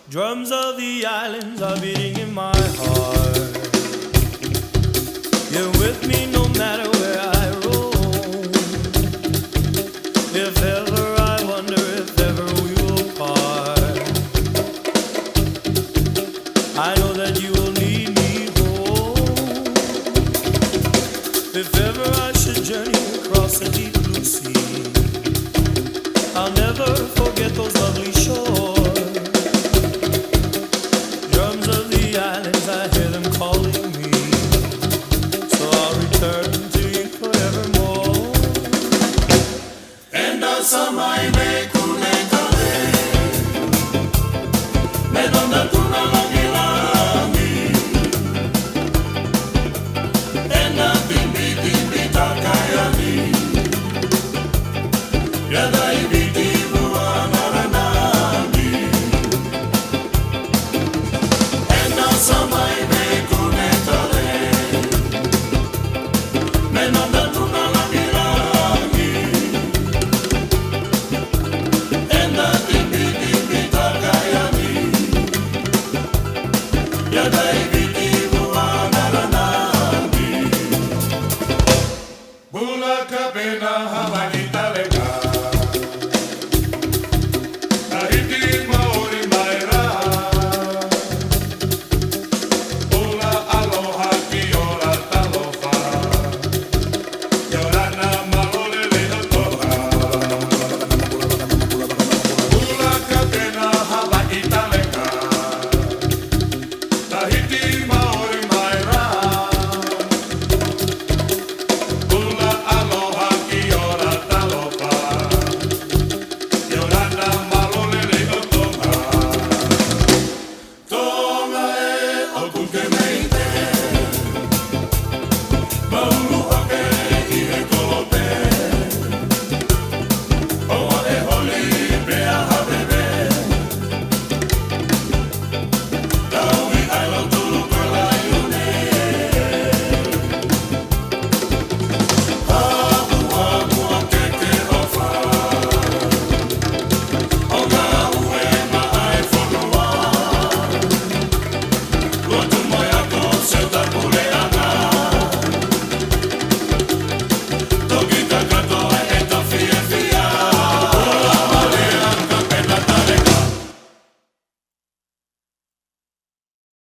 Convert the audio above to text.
Drums of the islands are beating in my heart. You're with me no matter where I roam. If ever I wonder if ever we will part, I know that you will lead me home. If ever I should journey across the deep blue sea, I'll never forget those lovely shores. I hear them calling me, so I'll return to you forevermore. Enda samai me kunekale, me dona tuna langi langi. Enda timbi timbi takayani, yada ibiti bua naranami. Enda samai me kunekale, me dona tuna langi langi. Enda timbi timbi takayani, yada ibiti bua naranami. Bula kabena Havani.